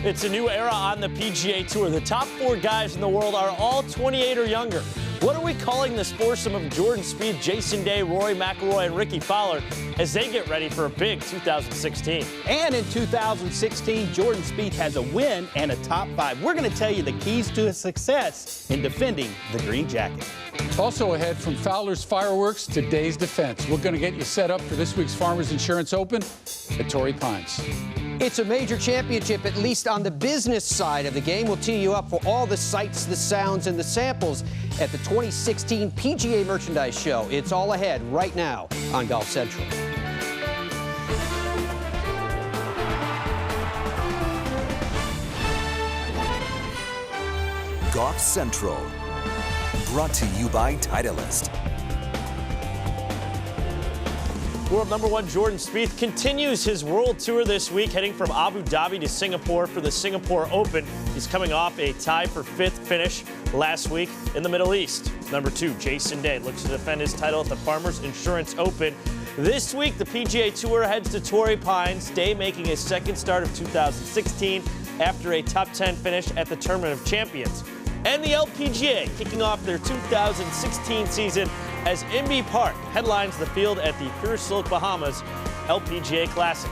It's a new era on the PGA Tour. The top 4 guys in the world are all 28 or younger. What are we calling this foursome of Jordan Spieth, Jason Day, Rory McIlroy, and Ricky Fowler as they get ready for a big 2016? And in 2016, Jordan Spieth has a win and a top 5. We're going to tell you the keys to his success in defending the green jacket. Also ahead, from Fowler's fireworks to Day's defense. We're going to get you set up for this week's Farmers Insurance Open at Torrey Pines. It's a major championship, at least on the business side of the game. We'll tee you up for all the sights, the sounds, and the samples at the 2016 PGA Merchandise Show. It's all ahead right now on Golf Central. Golf Central, brought to you by Titleist. World number 1 Jordan Spieth continues his world tour this week, heading from Abu Dhabi to Singapore for the Singapore Open. He's coming off a tie for 5th finish last week in the Middle East. Number 2, Jason Day looks to defend his title at the Farmers Insurance Open. This week, the PGA Tour heads to Torrey Pines. Day making his second start of 2016 after a top 10 finish at the Tournament of Champions. And the LPGA kicking off their 2016 season as Inbee Park headlines the field at the Pure Silk Bahamas LPGA Classic.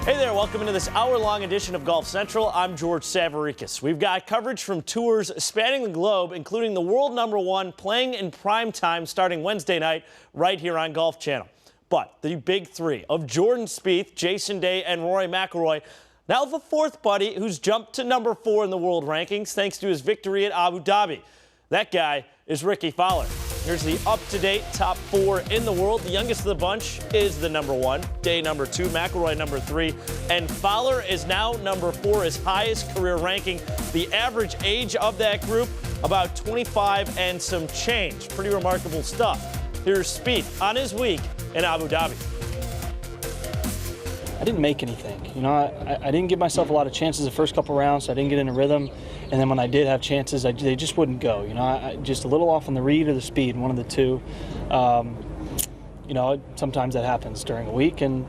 Hey there, welcome into this hour-long edition of Golf Central. I'm George Savaricas. We've got coverage from tours spanning the globe, including the world number 1 playing in prime time starting Wednesday night right here on Golf Channel. But the big 3 of Jordan Spieth, Jason Day, and Rory McIlroy now have a 4th buddy who's jumped to number 4 in the world rankings thanks to his victory at Abu Dhabi. That guy is Ricky Fowler. Here's the up-to-date top 4 in the world. The youngest of the bunch is the number 1, Day number 2, McIlroy number 3, and Fowler is now number 4, his highest career ranking. The average age of that group, about 25 and some change. Pretty remarkable stuff. Here's Spieth on his week in Abu Dhabi. I didn't make anything. You know, I didn't give myself a lot of chances the first couple rounds, so I didn't get in a rhythm. And then when I did have chances, they just wouldn't go. You know, I just a little off on the read or the speed, one of the two. You know, sometimes that happens during a week, and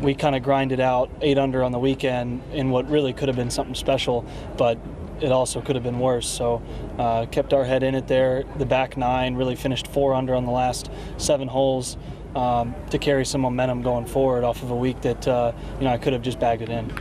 we kind of grinded out 8 under on the weekend in what really could have been something special, but it also could have been worse. So kept our head in it there. The back 9 really finished 4 under on the last 7 holes. To carry some momentum going forward off of a week that, you know, I could have just bagged it in.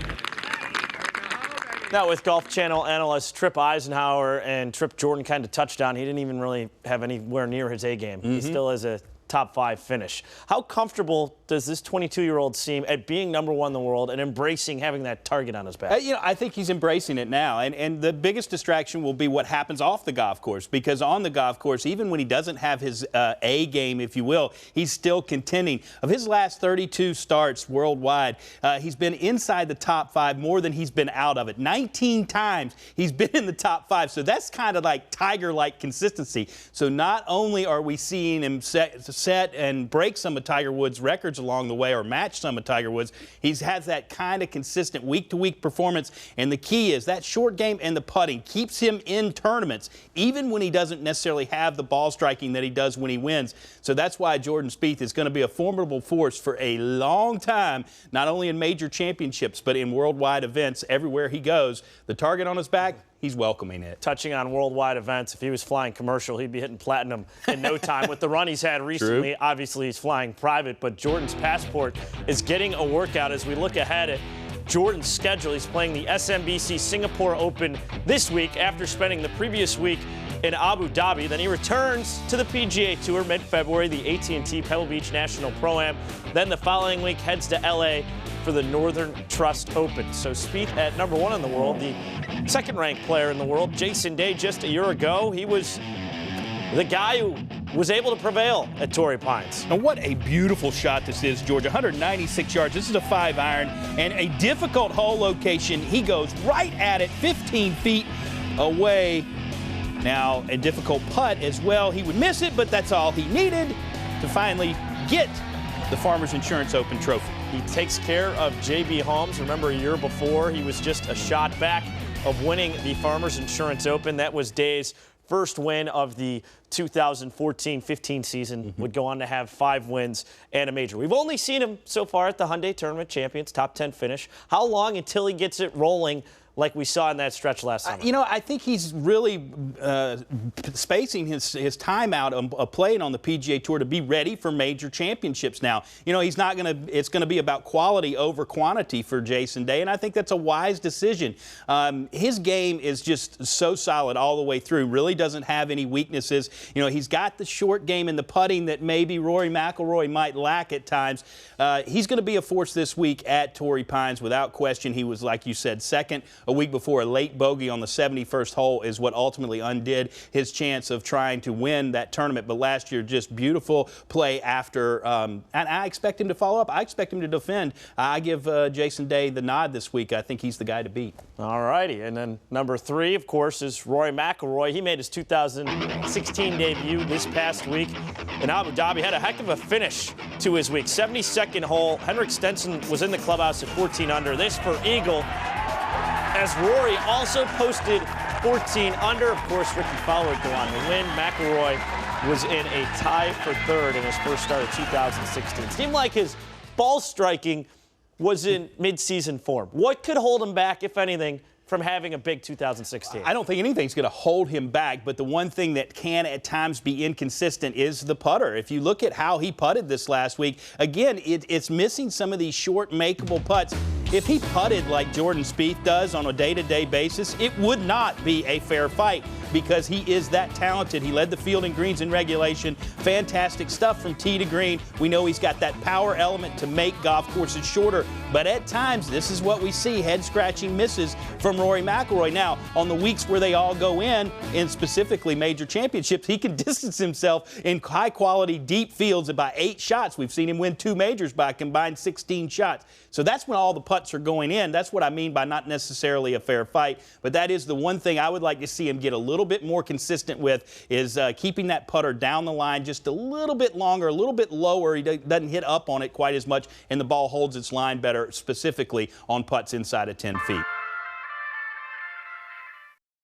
Now with Golf Channel analysts Tripp Eisenhower and Tripp Jordan kind of touched on, he didn't even really have anywhere near his A game. He still has a top 5 finish. How comfortable does this 22-year-old seem at being number 1 in the world and embracing having that target on his back? You know, I think he's embracing it now, and the biggest distraction will be what happens off the golf course, because on the golf course, even when he doesn't have his A game, if you will, he's still contending. Of his last 32 starts worldwide, he's been inside the top 5 more than he's been out of it. 19 times he's been in the top 5, so that's kind of like Tiger-like consistency. So not only are we seeing him set and break some of Tiger Woods' records along the way, or match some of Tiger Woods, he has that kind of consistent week-to-week performance, and the key is that short game and the putting keeps him in tournaments, even when he doesn't necessarily have the ball striking that he does when he wins. So that's why Jordan Spieth is going to be a formidable force for a long time, not only in major championships, but in worldwide events everywhere he goes. The target on his back, he's welcoming it. Touching on worldwide events, if he was flying commercial, he'd be hitting platinum in no time. With the run he's had recently, obviously he's flying private, but Jordan's passport is getting a workout as we look ahead at Jordan's schedule. He's playing the SMBC Singapore Open this week after spending the previous week in Abu Dhabi. Then he returns to the PGA Tour mid-February, the AT&T Pebble Beach National Pro-Am. Then the following week heads to LA for the Northern Trust Open. So Spieth at number 1 in the world, the second-ranked player in the world. Jason Day just a year ago, he was the guy who was able to prevail at Torrey Pines. And what a beautiful shot this is, George. 196 yards. This is a 5-iron and a difficult hole location. He goes right at it, 15 feet away. Now, a difficult putt as well. He would miss it, but that's all he needed to finally get the Farmers Insurance Open trophy. He takes care of J.B. Holmes. Remember, a year before, he was just a shot back of winning the Farmers Insurance Open. That was Day's first win of the 2014-15 season, would go on to have 5 wins and a major. We've only seen him so far at the Hyundai Tournament Champions, top 10 finish. How long until he gets it rolling like we saw in that stretch last summer? You know, I think he's really spacing his time out of playing on the PGA Tour to be ready for major championships now. You know, he's not going to – it's going to be about quality over quantity for Jason Day, and I think that's a wise decision. His game is just so solid all the way through, really doesn't have any weaknesses. You know, he's got the short game and the putting that maybe Rory McIlroy might lack at times. He's going to be a force this week at Torrey Pines without question. He was, like you said, second a week before. A late bogey on the 71st hole is what ultimately undid his chance of trying to win that tournament. But last year, just beautiful play after, and I expect him to follow up. I expect him to defend. I give Jason Day the nod this week. I think he's the guy to beat. All righty. And then number 3, of course, is Rory McIlroy. He made his 2016 debut this past week in Abu Dhabi. Had a heck of a finish to his week. 72nd hole. Henrik Stenson was in the clubhouse at 14 under. This for eagle, as Rory also posted 14 under. Of course, Ricky Fowler would go on to win. McIlroy was in a tie for 3rd in his first start of 2016. Seemed like his ball striking was in mid-season form. What could hold him back, if anything, from having a big 2016? I don't think anything's going to hold him back, but the one thing that can at times be inconsistent is the putter. If you look at how he putted this last week, again, it's missing some of these short, makeable putts. If he putted like Jordan Spieth does on a day-to-day basis, it would not be a fair fight because he is that talented. He led the field in greens in regulation. Fantastic stuff from tee to green. We know he's got that power element to make golf courses shorter, but at times, this is what we see, head-scratching misses from Rory McIlroy. Now, on the weeks where they all go in specifically major championships, he can distance himself in high-quality, deep fields by 8 shots. We've seen him win 2 majors by a combined 16 shots. So that's when all the putts are going in. That's what I mean by not necessarily a fair fight. But that is the one thing I would like to see him get a little bit more consistent with is keeping that putter down the line just a little bit longer, a little bit lower. He doesn't hit up on it quite as much, and the ball holds its line better, specifically on putts inside of 10 feet.